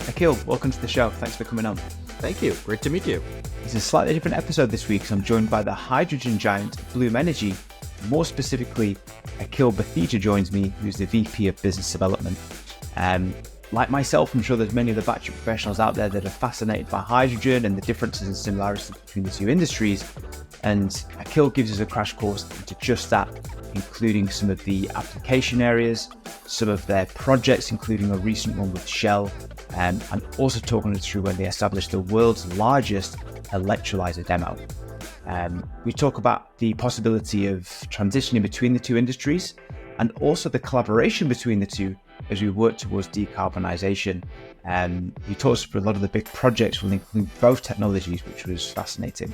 Akhil, welcome to the show. Thanks for coming on. Thank you. Great to meet you. It's a slightly different episode this week, so I'm joined by the hydrogen giant Bloom Energy. More specifically, Akhil Batheja joins me, who's the VP of Business Development. Like myself, I'm sure there's many of the battery professionals out there that are fascinated by hydrogen and the differences and similarities between the two industries. And Akhil gives us a crash course into just that, including some of the application areas, some of their projects, including a recent one with Shell, and also talking us through when they established the world's largest electrolyzer demo. We talk about the possibility of transitioning between the two industries and also the collaboration between the two as we work towards decarbonization. We talked about a lot of the big projects will include both technologies, which was fascinating.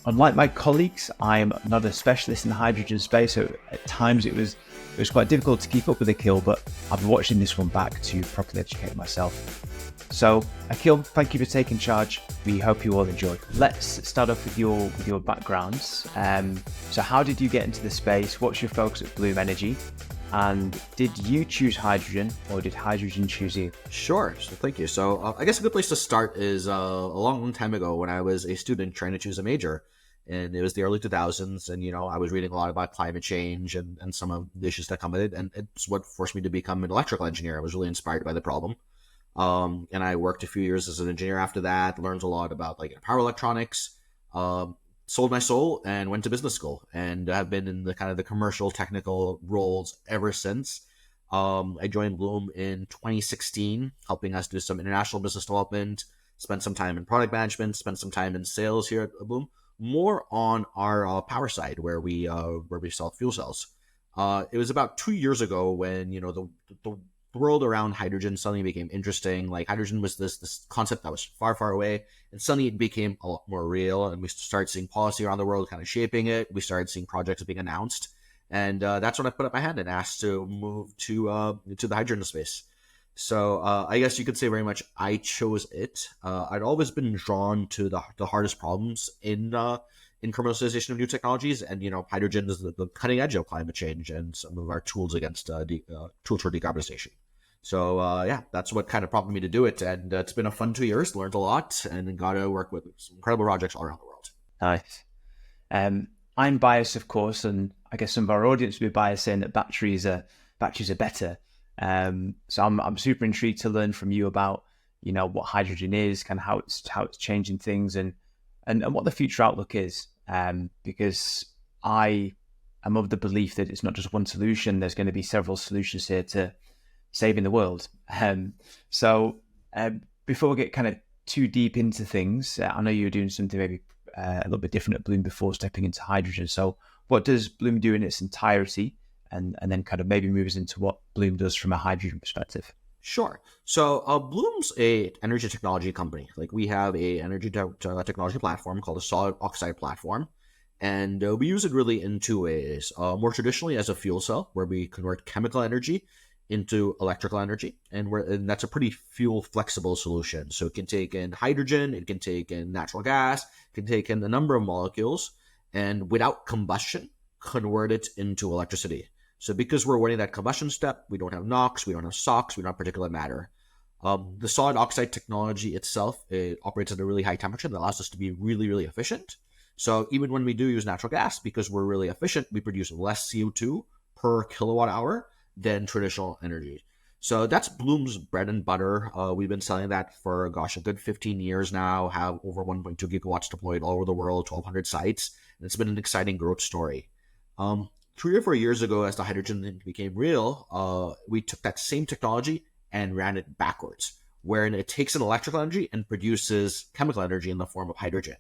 Unlike my colleagues, I'm not a specialist in the hydrogen space, so at times it was quite difficult to keep up with Akhil, but I've been watching this one back to properly educate myself. So Akhil, thank you for taking charge. We hope you all enjoy. Let's start off with your backgrounds. So how did you get into the space? What's your focus at Bloom Energy? And did you choose hydrogen or did hydrogen choose you? Sure. So thank you. So I guess a good place to start is a long time ago when I was a student trying to choose a major. And it was the early 2000s. And, I was reading a lot about climate change and some of the issues that come with it. And it's what forced me to become an electrical engineer. I was really inspired by the problem. And I worked a few years as an engineer after that, learned a lot about power electronics, sold my soul and went to business school and have been in the kind of the commercial technical roles ever since. I joined Bloom in 2016, helping us do some international business development, spent some time in product management, spent some time in sales here at Bloom, more on our power side where we sell fuel cells. It was about 2 years ago when, the world around hydrogen suddenly became interesting. Like hydrogen was this concept that was far, far away, and suddenly it became a lot more real. And we started seeing policy around the world kind of shaping it. We started seeing projects being announced, and that's when I put up my hand and asked to move to the hydrogen space. So I guess you could say very much I chose it. I'd always been drawn to the hardest problems in commercialization of new technologies, and hydrogen is the cutting edge of climate change and some of our tools against tools for decarbonization. So that's what kind of prompted me to do it, and it's been a fun 2 years. Learned a lot, and got to work with some incredible projects all around the world. Nice. I'm biased, of course, and I guess some of our audience will be biased saying that batteries are better. So I'm super intrigued to learn from you about what hydrogen is, kind of how it's changing things, and what the future outlook is. Because I am of the belief that it's not just one solution. There's going to be several solutions here to saving the world. So before we get kind of too deep into things, I know you're doing something maybe a little bit different at Bloom before stepping into hydrogen. So what does Bloom do in its entirety? And then kind of maybe move us into what Bloom does from a hydrogen perspective. Sure. So Bloom's a energy technology company. We have a energy technology platform called a solid oxide platform. And we use it really in two ways. More traditionally as a fuel cell, where we convert chemical energy into electrical energy. And that's a pretty fuel flexible solution. So it can take in hydrogen, it can take in natural gas, it can take in a number of molecules, and without combustion, convert it into electricity. So because we're avoiding that combustion step, we don't have NOx, we don't have SOx, we don't have particulate matter. The solid oxide technology itself, it operates at a really high temperature that allows us to be really, really efficient. So even when we do use natural gas, because we're really efficient, we produce less CO2 per kilowatt hour than traditional energy. So that's Bloom's bread and butter. We've been selling that for, a good 15 years now, have over 1.2 gigawatts deployed all over the world, 1,200 sites. And it's been an exciting growth story. 3 or 4 years ago, as the hydrogen thing became real, we took that same technology and ran it backwards, wherein it takes an electrical energy and produces chemical energy in the form of hydrogen.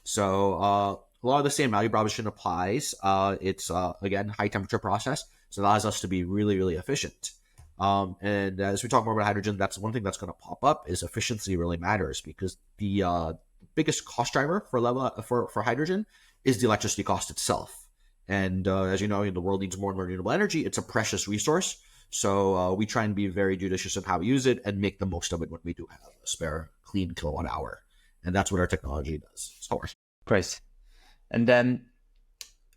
So a lot of the same value proposition applies. It's, again, high temperature process, so it allows us to be really, really efficient. And as we talk more about hydrogen, that's one thing that's going to pop up is efficiency really matters, because the biggest cost driver for hydrogen is the electricity cost itself. And as you know, the world needs more and more renewable energy. It's a precious resource. So we try and be very judicious in how we use it and make the most of it when we do have a spare clean kilowatt hour. And that's what our technology does. So Great. And then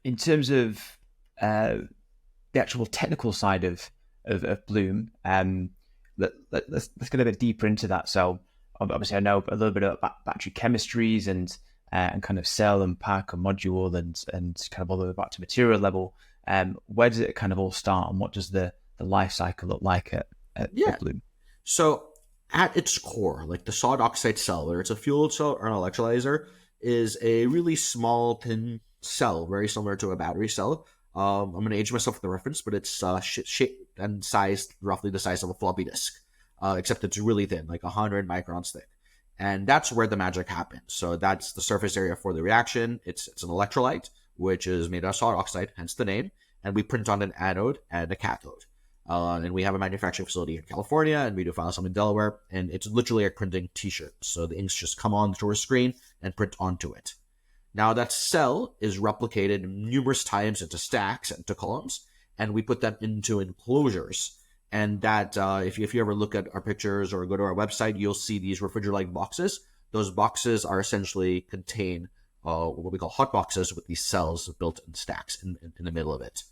in terms of the actual technical side of Bloom, let's get a bit deeper into that. So obviously, I know a little bit about battery chemistries and kind of cell and pack and module and kind of all the way back to material level. Where does it kind of all start, and what does the life cycle look like at Bloom? So at its core, like the solid oxide cell, whether it's a fuel cell or an electrolyzer, is a really small, thin cell, very similar to a battery cell. I'm going to age myself with the reference, but it's shaped and sized roughly the size of a floppy disk, except it's really thin, like 100 microns thick. And that's where the magic happens. So that's the surface area for the reaction. It's an electrolyte, which is made of solid oxide, hence the name. And we print on an anode and a cathode. And we have a manufacturing facility in California, and we do file some in Delaware. And it's literally like printing t-shirts. So the inks just come onto a screen and print onto it. Now that cell is replicated numerous times into stacks, into columns, and we put them into enclosures. And that, if you ever look at our pictures or go to our website, you'll see these refrigerator-like boxes. Those boxes are essentially contain what we call hot boxes with these cells built in stacks in the middle of it.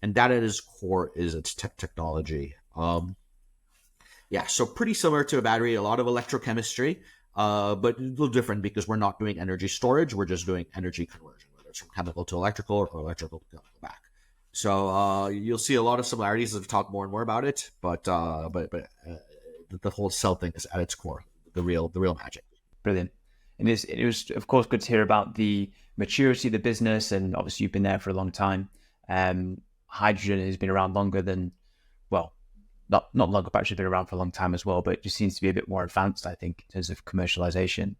And that at its core is its technology. So pretty similar to a battery, a lot of electrochemistry, but a little different because we're not doing energy storage. We're just doing energy conversion, whether it's from chemical to electrical or electrical to chemical back. So you'll see a lot of similarities as we talk more and more about it, but the whole cell thing is at its core the real magic. Brilliant. And it was of course good to hear about the maturity of the business, and obviously you've been there for a long time. Hydrogen has been around longer than, well, not longer, but actually been around for a long time as well, but it just seems to be a bit more advanced, I think, in terms of commercialization.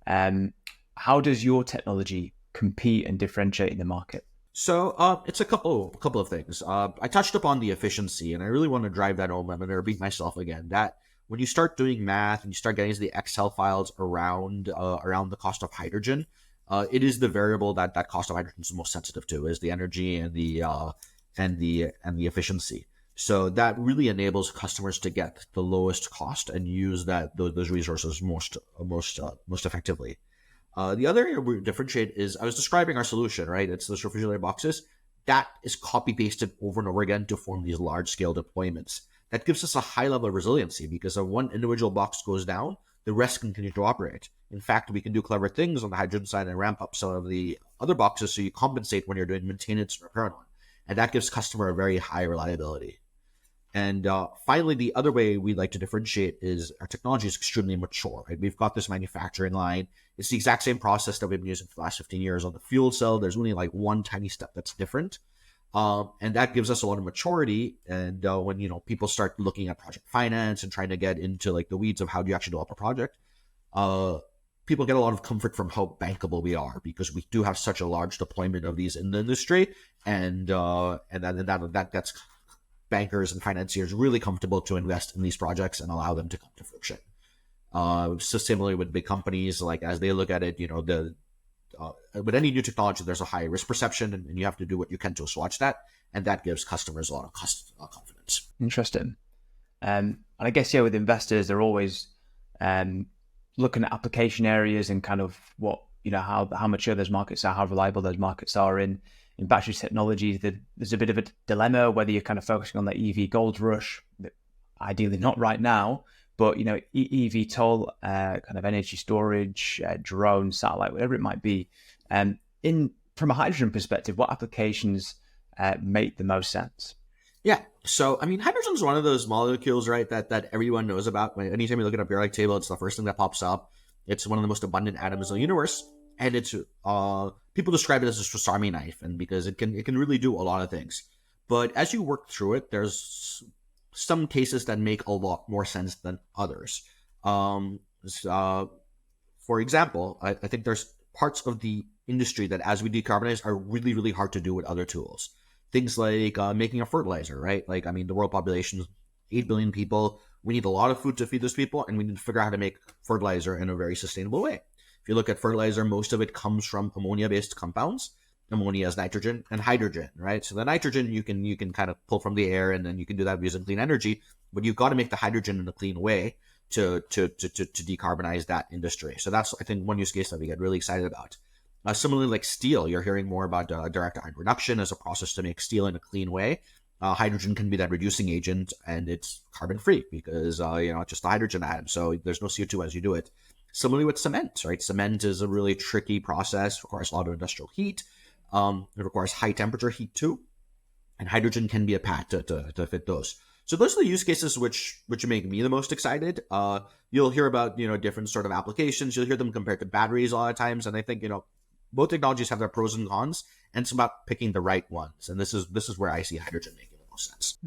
How does your technology compete and differentiate in the market? So it's a couple of things. I touched upon the efficiency, and I really want to drive that home. I'm going to repeat myself again. That when you start doing math and you start getting into the Excel files around the cost of hydrogen, it is the variable that cost of hydrogen is most sensitive to, is the energy and the efficiency. So that really enables customers to get the lowest cost and use those resources most effectively. The other area we differentiate is, I was describing our solution, right? It's those refrigerator boxes. That is copy-pasted over and over again to form these large-scale deployments. That gives us a high level of resiliency because if one individual box goes down, the rest continue to operate. In fact, we can do clever things on the hydrogen side and ramp up some of the other boxes so you compensate when you're doing maintenance and repair on one. And that gives customer a very high reliability. And finally, the other way we like to differentiate is our technology is extremely mature, right? We've got this manufacturing line. It's the exact same process that we've been using for the last 15 years. On the fuel cell, there's only like one tiny step that's different. And that gives us a lot of maturity. And when, people start looking at project finance and trying to get into like the weeds of how do you actually develop a project, people get a lot of comfort from how bankable we are because we do have such a large deployment of these in the industry. And that gets bankers and financiers really comfortable to invest in these projects and allow them to come to fruition. So similarly with big companies, like as they look at it, with any new technology, there's a high risk perception, and you have to do what you can to assuage that, and that gives customers a lot of confidence. Interesting. And I guess with investors, they're always looking at application areas and kind of what how mature those markets are, how reliable those markets are in battery technology. There's a bit of a dilemma whether you're kind of focusing on the EV gold rush, ideally not right now, but EV toll, kind of energy storage, drone, satellite, whatever it might be. From a hydrogen perspective, what applications make the most sense? Yeah. So, hydrogen is one of those molecules, right, that everyone knows about. Anytime you look at a periodic table, it's the first thing that pops up. It's one of the most abundant atoms in the universe. And it's people describe it as a Swiss Army knife, and because it can really do a lot of things. But as you work through it, there's some cases that make a lot more sense than others. For example, I think there's parts of the industry that, as we decarbonize, are really, really hard to do with other tools. Things like making a fertilizer, right? The world population is 8 billion people. We need a lot of food to feed those people, and we need to figure out how to make fertilizer in a very sustainable way. If you look at fertilizer, most of it comes from ammonia-based compounds. Ammonia is nitrogen and hydrogen, right? So the nitrogen you can kind of pull from the air, and then you can do that using clean energy. But you've got to make the hydrogen in a clean way to decarbonize that industry. So that's, I think, one use case that we get really excited about. Similarly, like steel, you're hearing more about direct iron reduction as a process to make steel in a clean way. Hydrogen can be that reducing agent, and it's carbon free because it's just a hydrogen atom, so there's no CO2 as you do it. Similarly with cement, right? Cement is a really tricky process, requires a lot of industrial heat. It requires high temperature heat too, and hydrogen can be a path to fit those. So those are the use cases which make me the most excited. You'll hear about different sort of applications. You'll hear them compared to batteries a lot of times, and I think both technologies have their pros and cons, and it's about picking the right ones. And this is where I see hydrogen making the most sense.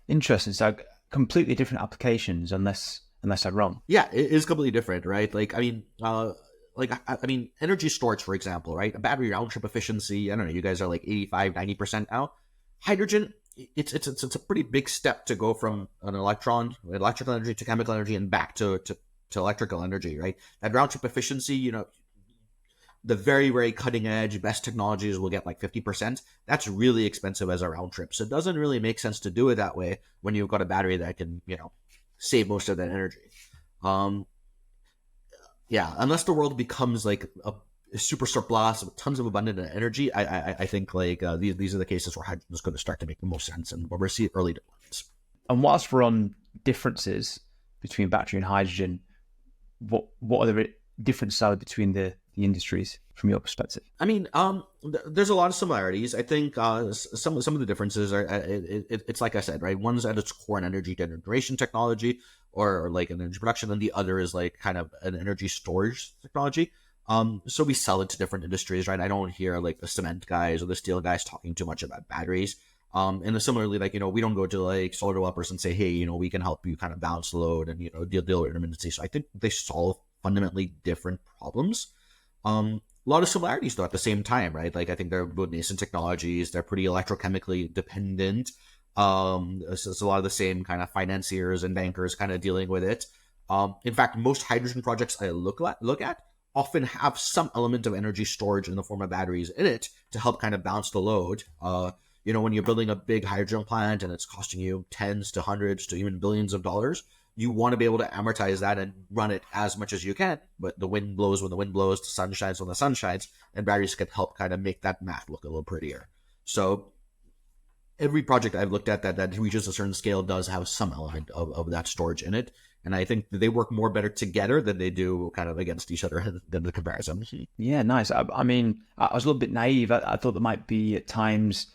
Interesting. So completely different applications, unless I'm wrong. Yeah, it is completely different, right? Energy storage, for example, right? A battery round trip efficiency, I don't know, you guys are like 85, 90% now. Hydrogen, it's a pretty big step to go from an electrical energy to chemical energy and back to electrical energy, right? That round trip efficiency, the very, very cutting edge, best technologies will get like 50%. That's really expensive as a round trip. So it doesn't really make sense to do it that way when you've got a battery that can, save most of that energy. Unless the world becomes like a super surplus with tons of abundant energy, I think like these are the cases where hydrogen is going to start to make the most sense, and we're seeing early deployments. And whilst we're on differences between battery and hydrogen, what are the differences between the industries from your perspective? I mean, there's a lot of similarities. I think some of the differences are it's like I said, right? One's at its core an energy generation technology or like an energy production, and the other is like kind of an energy storage technology. So we sell it to different industries, right? I don't hear like the cement guys or the steel guys talking too much about batteries. And similarly, like, we don't go to like solar developers and say, hey, we can help you kind of balance the load and, deal with intermittency. So I think they solve fundamentally different problems. A lot of similarities though at the same time, right? Like I think they're both nascent technologies. They're pretty electrochemically dependent. It's a lot of the same kind of financiers and bankers kind of dealing with it. In fact, most hydrogen projects I look at often have some element of energy storage in the form of batteries in it to help kind of balance the load. When you're building a big hydrogen plant and it's costing you tens to hundreds to even billions of dollars, you want to be able to amortize that and run it as much as you can. But the wind blows when the wind blows, the sun shines when the sun shines, and batteries can help kind of make that math look a little prettier. So every project I've looked at that reaches a certain scale does have some element of that storage in it. And I think they work more better together than they do kind of against each other than the comparison. Yeah, nice. I mean, I was a little bit naive. I thought there might be at times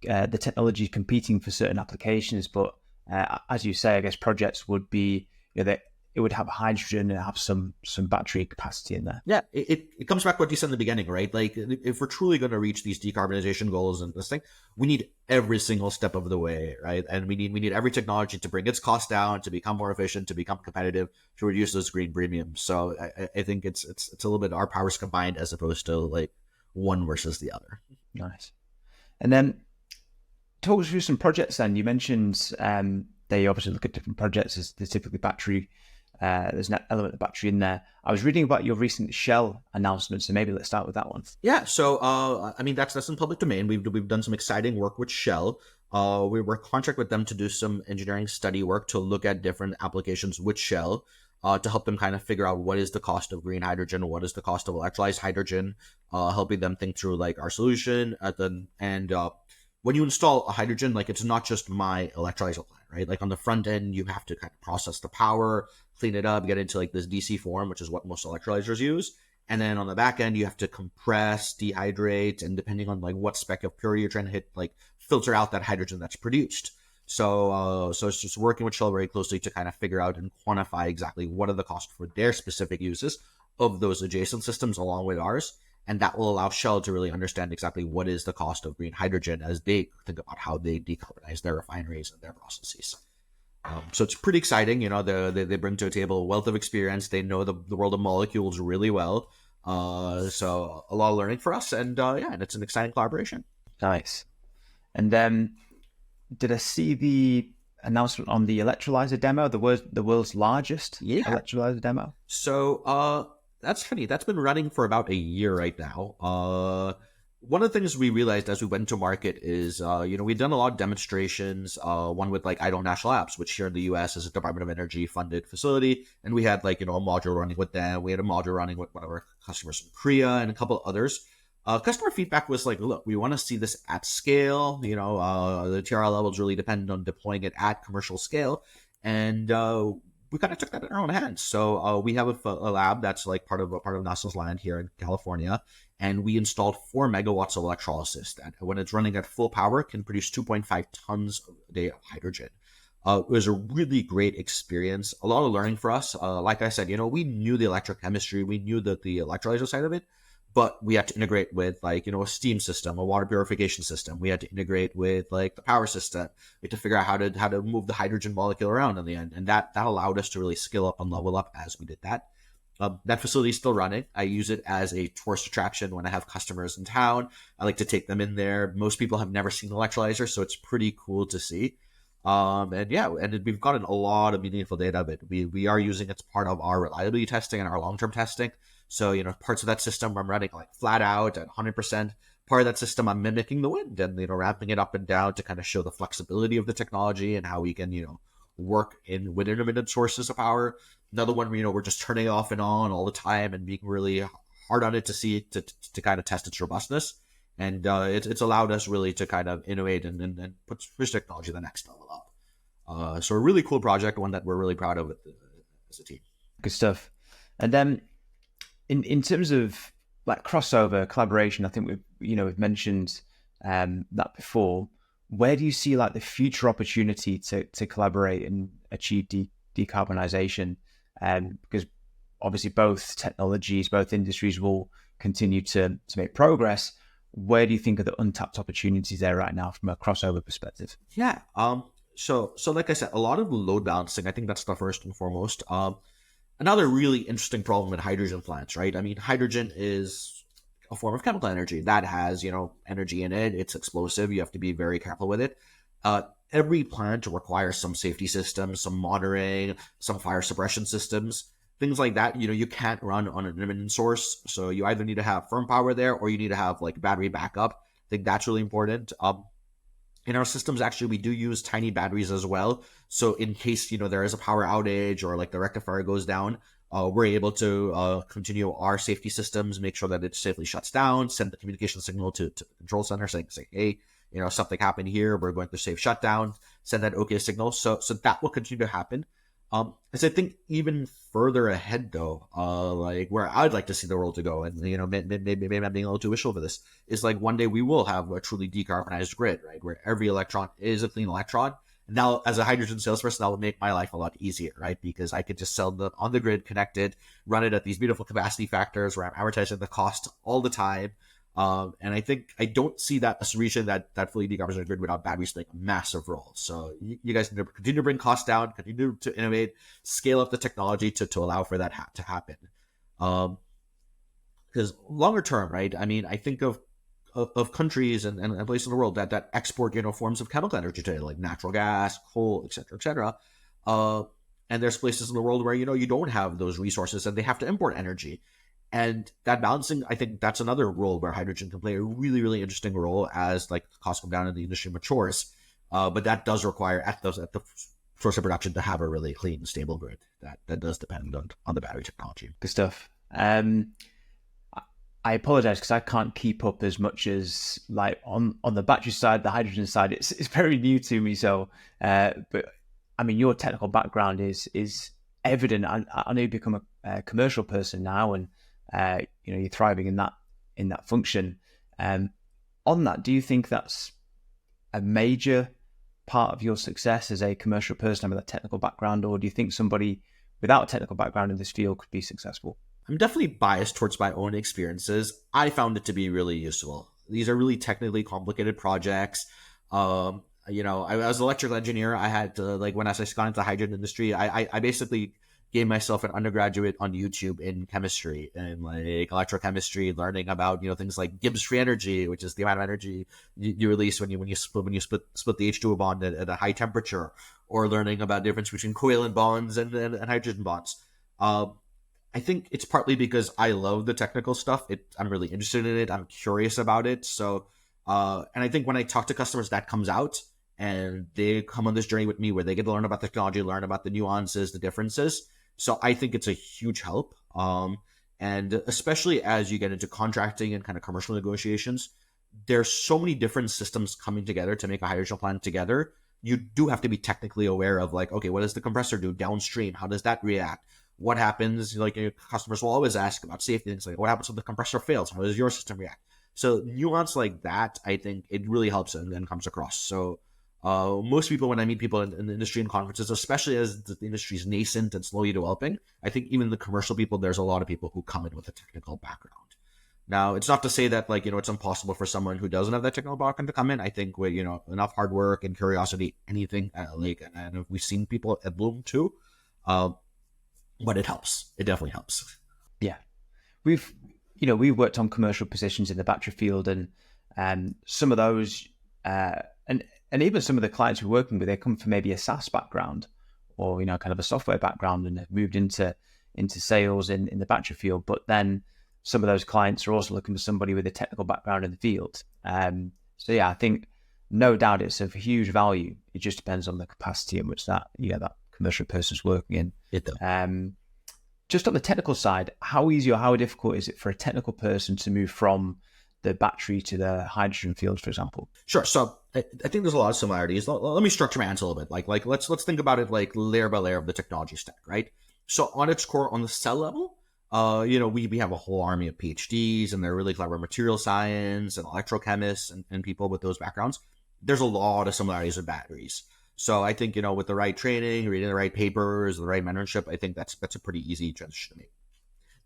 the technology competing for certain applications, but as you say, I guess projects would be, that it would have hydrogen and have some battery capacity in there. Yeah, it comes back to what you said in the beginning, right? Like if we're truly going to reach these decarbonization goals and this thing, we need every single step of the way, right? And we need every technology to bring its cost down, to become more efficient, to become competitive, to reduce those green premiums. So I think it's a little bit our powers combined as opposed to like one versus the other. Nice. And then talk us through some projects then. You mentioned they obviously look at different projects. There's typically battery. There's an element of battery in there. I was reading about your recent Shell announcement, so maybe let's start with that one. Yeah, so I mean that's in public domain. We've done some exciting work with Shell. We were contract with them to do some engineering study work to look at different applications with Shell to help them kind of figure out what is the cost of green hydrogen, what is the cost of electrolyzed hydrogen, helping them think through like our solution when you install a hydrogen, like it's not just my electrolyzer plant, right? Like on the front end, you have to kind of process the power, clean it up, get into like this DC form, which is what most electrolyzers use. And then on the back end, you have to compress, dehydrate, and depending on like what spec of purity you're trying to hit, like filter out that hydrogen that's produced. So it's just working with Shell very closely to kind of figure out and quantify exactly what are the costs for their specific uses of those adjacent systems along with ours. And that will allow Shell to really understand exactly what is the cost of green hydrogen as they think about how they decarbonize their refineries and their processes. So it's pretty exciting. They bring to the table a wealth of experience. They know the world of molecules really well. So a lot of learning for us. And and it's an exciting collaboration. Nice. And then did I see the announcement on the electrolyzer demo, the world's largest electrolyzer demo? So that's funny. That's been running for about a year right now. one of the things we realized as we went to market is, we've done a lot of demonstrations, one with like Idaho National Labs, which here in the US is a Department of Energy funded facility. And we had like, a module running with them. We had a module running with one of our customers from Korea and a couple of others. Customer feedback was like, look, we want to see this at scale. The TRL levels really depend on deploying it at commercial scale. And we kind of took that in our own hands. So we have a lab that's like part of NASA's land here in California, and we installed 4 megawatts of electrolysis that, when it's running at full power, can produce 2.5 tons a day of hydrogen. It was a really great experience, a lot of learning for us. Like I said, we knew the electrochemistry, we knew the electrolyzer side of it, but we had to integrate with like, a steam system, a water purification system. We had to integrate with like the power system. We had to figure out how to move the hydrogen molecule around in the end. And that allowed us to really skill up and level up as we did that. That facility is still running. I use it as a tourist attraction when I have customers in town. I like to take them in there. Most people have never seen the electrolyzer, so it's pretty cool to see. We've gotten a lot of meaningful data of it. We are using it as part of our reliability testing and our long-term testing. So, parts of that system I'm running like flat out at 100%. Part of that system I'm mimicking the wind and, ramping it up and down to kind of show the flexibility of the technology and how we can, work with intermittent sources of power. Another one, we're just turning it off and on all the time and being really hard on it to kind of test its robustness. And it's allowed us really to kind of innovate and push technology the next level up. So a really cool project, one that we're really proud of as a team. Good stuff. And then in terms of like crossover collaboration, I think we've mentioned that before. Where do you see like the future opportunity to collaborate and achieve decarbonization? Because obviously both technologies, both industries will continue to make progress. Where do you think are the untapped opportunities there right now from a crossover perspective? Yeah. So like I said, a lot of load balancing, I think that's the first and foremost. Another really interesting problem with hydrogen plants, right? I mean, hydrogen is a form of chemical energy that has, energy in it. It's explosive. You have to be very careful with it. Every plant requires some safety systems, some monitoring, some fire suppression systems, things like that. You can't run on an intermittent source. So you either need to have firm power there or you need to have like battery backup. I think that's really important. In our systems, actually, we do use tiny batteries as well. So in case, there is a power outage or like the rectifier goes down, we're able to continue our safety systems, make sure that it safely shuts down, send the communication signal to the control center saying, hey, something happened here. We're going through safe shutdown, send that okay signal. So that will continue to happen. As I think even further ahead though, like where I'd like to see the world to go, and maybe I'm being a little too wishful for this, is like one day we will have a truly decarbonized grid, right, where every electron is a clean electron. Now, as a hydrogen salesperson, that would make my life a lot easier, right? Because I could just sell them on the grid, connected, run it at these beautiful capacity factors where I'm amortizing the cost all the time. And I think I don't see that as reaching that fully decarbonized grid without batteries playing a massive role. So you guys need to continue to bring costs down, continue to innovate, scale up the technology to allow for that to happen. Because longer term, right? I mean, I think of countries and places in the world that export, forms of chemical energy today, like natural gas, coal, et cetera, et cetera. And there's places in the world where, you don't have those resources and they have to import energy. And that balancing, I think that's another role where hydrogen can play a really, really interesting role as like costs come down and the industry matures. But that does require at the source of production to have a really clean, stable grid. That does depend on the battery technology. Good stuff. I apologize because I can't keep up as much as like on the battery side, the hydrogen side. It's very new to me. So, but I mean, your technical background is evident. I know you've become a commercial person now, and you're thriving in that function. On that, do you think that's a major part of your success as a commercial person with a technical background, or do you think somebody without a technical background in this field could be successful? I'm definitely biased towards my own experiences. I found it to be really useful. These are really technically complicated projects. I was an electrical engineer. I had to, when I got into the hydrogen industry, I basically gave myself an undergraduate on YouTube in chemistry and like electrochemistry, learning about, things like Gibbs free energy, which is the amount of energy you release when you split the H2O bond at a high temperature, or learning about the difference between covalent bonds and hydrogen bonds. I think it's partly because I love the technical stuff. I'm really interested in it. I'm curious about it. So, and I think when I talk to customers, that comes out, and they come on this journey with me where they get to learn about the technology, learn about the nuances, the differences. So I think it's a huge help. And especially as you get into contracting and kind of commercial negotiations, there's so many different systems coming together to make a hydrogen plant together. You do have to be technically aware of, like, okay, what does the compressor do downstream? How does that react? What happens? Like, customers will always ask about safety things, like what happens if the compressor fails? How does your system react? So nuance like that, I think it really helps and comes across. So most people, when I meet people in the industry and conferences, especially as the industry is nascent and slowly developing, I think even the commercial people, there's a lot of people who come in with a technical background. Now, it's not to say that, like, it's impossible for someone who doesn't have that technical background to come in. I think with, enough hard work and curiosity, anything, and we've seen people at Bloom too, but it helps. It definitely helps. Yeah. We've worked on commercial positions in the battery field, and some of those, and even some of the clients we're working with, they come from maybe a SaaS background or, kind of a software background, and have moved into sales in the battery field. But then some of those clients are also looking for somebody with a technical background in the field. So yeah, I think no doubt it's of huge value. It just depends on the capacity in which that commercial person's working in. It does. Just on the technical side, how easy or how difficult is it for a technical person to move from the battery to the hydrogen field, for example? Sure. So I think there's a lot of similarities. Let me structure my answer a little bit. Like let's think about it like layer by layer of the technology stack, right? So on its core, on the cell level, we have a whole army of PhDs, and they're really clever material science and electrochemists and people with those backgrounds. There's a lot of similarities with batteries. So I think, with the right training, reading the right papers, the right mentorship, I think that's a pretty easy transition to make.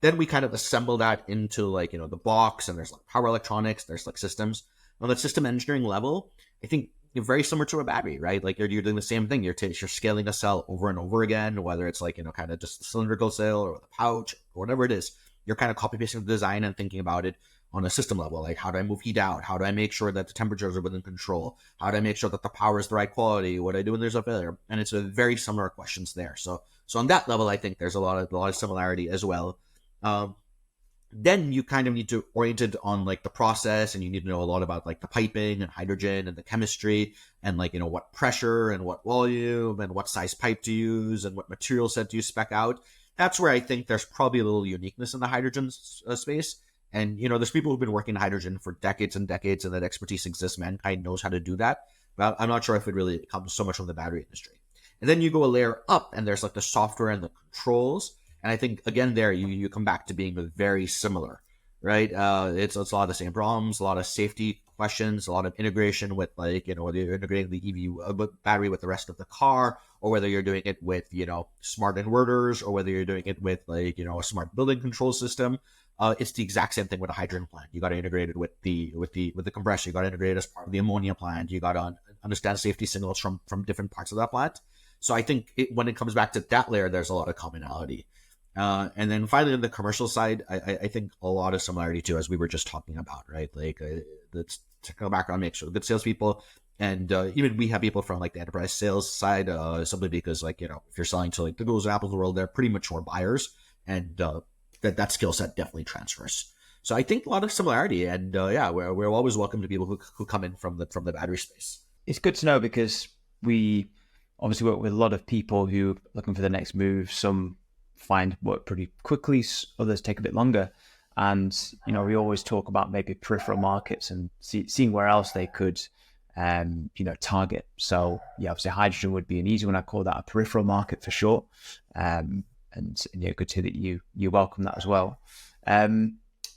Then we kind of assemble that into the box, and there's like power electronics, there's like systems. On the system engineering level, I think you're very similar to a battery, right? Like you're doing the same thing. You're scaling a cell over and over again, whether it's kind of just the cylindrical cell or the pouch or whatever it is. You're kind of copy pasting the design and thinking about it on a system level. Like, how do I move heat out? How do I make sure that the temperatures are within control? How do I make sure that the power is the right quality? What do I do when there's a failure? And it's a very similar questions there. So on that level, I think there's a lot of similarity as well. Then you kind of need to orient it on like the process, and you need to know a lot about like the piping and hydrogen and the chemistry, and what pressure and what volume and what size pipe to use and what material set do you spec out. That's where I think there's probably a little uniqueness in the hydrogen space. And, there's people who've been working in hydrogen for decades and decades, and that expertise exists. Mankind knows how to do that. But I'm not sure if it really comes so much from the battery industry. And then you go a layer up, and there's like the software and the controls. And I think, again, there you come back to being very similar, right? It's a lot of the same problems, a lot of safety questions, a lot of integration with whether you're integrating the EV battery with the rest of the car, or whether you're doing it with, smart inverters, or whether you're doing it with a smart building control system. It's the exact same thing with a hydrogen plant. You got to integrate it with the compressor. You got to integrate it as part of the ammonia plant. You got to understand safety signals from different parts of that plant. So I think when it comes back to that layer, there's a lot of commonality. And then finally, on the commercial side, I think a lot of similarity too, as we were just talking about, right? Like the technical background makes good salespeople, and even we have people from like the enterprise sales side, simply because if you're selling to like the Googles and Apples of the world, they're pretty mature buyers, and that skill set definitely transfers. So I think a lot of similarity, and we're always welcome to people who come in from the battery space. It's good to know, because we obviously work with a lot of people who are looking for the next move. Some find work pretty quickly, others take a bit longer. And, we always talk about maybe peripheral markets and seeing where else they could, target. So yeah, obviously hydrogen would be an easy one. I call that a peripheral market for short. And good to hear that you welcome that as well.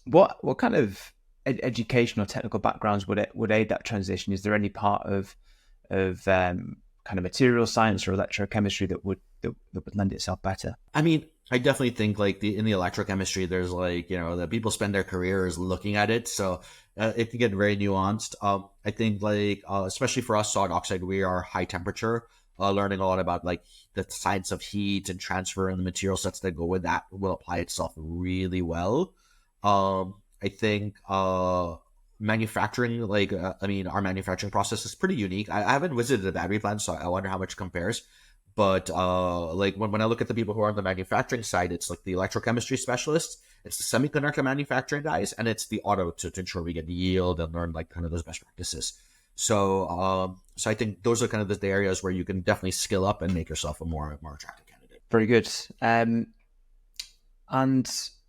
What kind of education or technical backgrounds would aid that transition? Is there any part of kind of material science or electrochemistry that would lend itself better? I mean, I definitely think in the electrochemistry, there's that people spend their careers looking at it, so it can get very nuanced. I think especially for us, solid oxide, we are high temperature. Learning a lot about the science of heat and transfer and the material sets that go with that will apply itself really well. I think manufacturing, our manufacturing process is pretty unique. I haven't visited a battery plant, so I wonder how much it compares. But like when I look at the people who are on the manufacturing side, it's like the electrochemistry specialists, it's the semiconductor manufacturing guys, and it's the auto to ensure we get yield and learn like kind of those best practices. So I think those are kind of the areas where you can definitely skill up and make yourself a more attractive candidate. Very good. And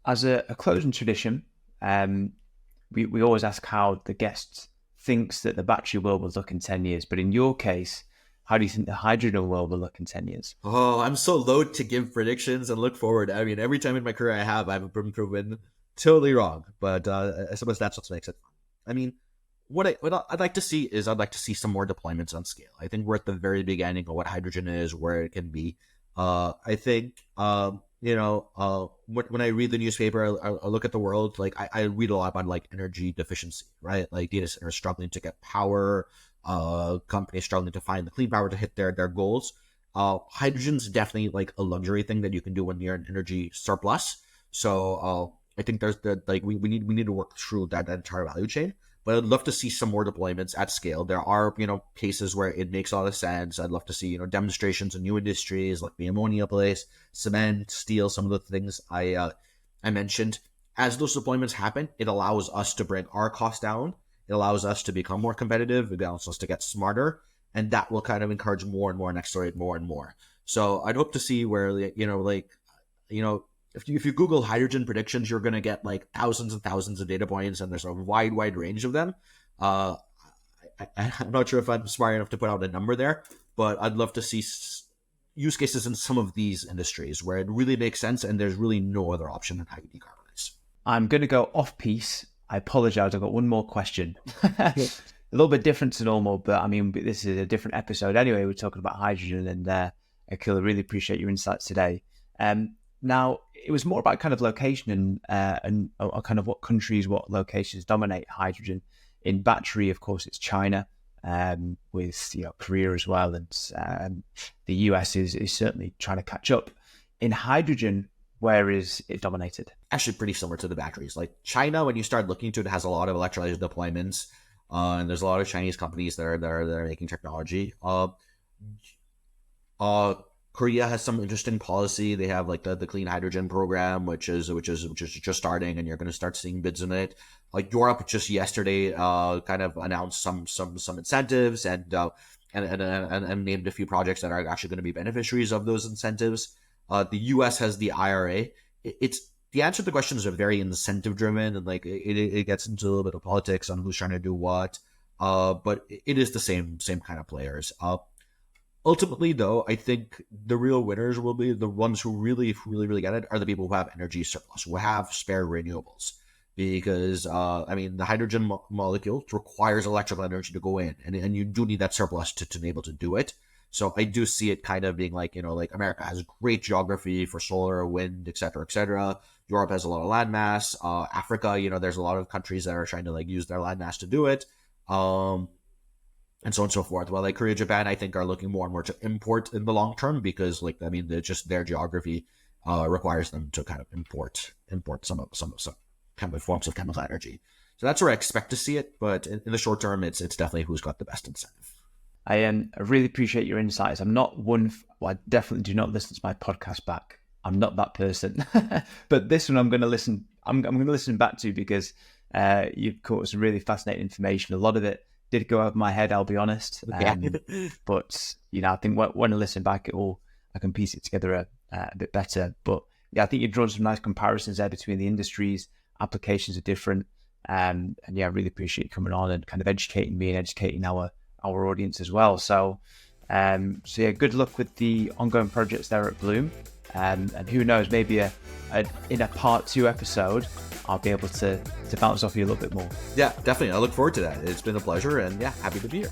as a closing tradition, we always ask how the guest thinks that the battery world will look in 10 years. But in your case, how do you think the hydrogen world will look in 10 years? Oh, I'm so loath to give predictions and look forward. I mean, every time in my career I've been proven totally wrong. But I suppose that's what makes it fun. I mean, what I'd like to see is I'd like to see some more deployments on scale. I think we're at the very beginning of what hydrogen is, where it can be. I think, when I read the newspaper, I look at the world, like I read a lot about like energy deficiency, right? Like data centers struggling to get power, companies struggling to find the clean power to hit their goals. Hydrogen's definitely like a luxury thing that you can do when you're in energy surplus. So I think there's we need to work through that entire value chain. But I'd love to see some more deployments at scale. There are, cases where it makes a lot of sense. I'd love to see, demonstrations in new industries like the ammonia place, cement, steel, some of the things I mentioned. As those deployments happen, it allows us to bring our costs down. It allows us to become more competitive. It allows us to get smarter. And that will kind of encourage more and more and accelerate more and more. So I'd hope to see where, if you Google hydrogen predictions, you're going to get like thousands and thousands of data points, and there's a wide range of them. I'm not sure if I'm smart enough to put out a number there, but I'd love to see use cases in some of these industries where it really makes sense and there's really no other option than how you decarbonize. I'm going to go off piece. I apologize. I've got one more question. A little bit different to normal, but I mean, this is a different episode anyway. We're talking about hydrogen, and Akhil, I really appreciate your insights today. Now, it was more about kind of location and kind of what countries, what locations dominate hydrogen. In battery, of course, it's China, with Korea as well, and the US is certainly trying to catch up. In hydrogen, where is it dominated? Actually, pretty similar to the batteries. Like China, when you start looking into it, has a lot of electrolyzer deployments, and there's a lot of Chinese companies that are making technology. Korea has some interesting policy. They have like the clean hydrogen program, which is just starting, and you're going to start seeing bids in it. Like Europe just yesterday, kind of announced some incentives and named a few projects that are actually going to be beneficiaries of those incentives. The U.S. has the IRA. It's the answer to the questions are very incentive driven, and like it gets into a little bit of politics on who's trying to do what. But it is the same kind of players. Ultimately, though, I think the real winners will be the ones who really get it are the people who have energy surplus, who have spare renewables. Because, the hydrogen molecule requires electrical energy to go in, and you do need that surplus to be able to do it. So I do see it kind of being like, like America has great geography for solar, wind, et cetera, et cetera. Europe has a lot of landmass. Africa, there's a lot of countries that are trying to like use their landmass to do it. And so on and so forth. While like Korea, Japan, I think are looking more and more to import in the long term because their geography requires them to kind of import some kind of forms of chemical energy. So that's where I expect to see it. But in the short term, it's definitely who's got the best incentive. I really appreciate your insights. I'm not I definitely do not listen to my podcast back. I'm not that person. But this one I'm going to listen back to because you've caught some really fascinating information. A lot of it did go over my head, I'll be honest. But I think when I listen back, I can piece it together a bit better. But yeah, I think you've drawn some nice comparisons there between the industries. Applications are different, and yeah, I really appreciate you coming on and kind of educating me and educating our audience as well. So yeah, good luck with the ongoing projects there at Bloom, and who knows, maybe in a part 2 episode, I'll be able to bounce off you a little bit more. Yeah, definitely. I look forward to that. It's been a pleasure, and yeah, happy to be here.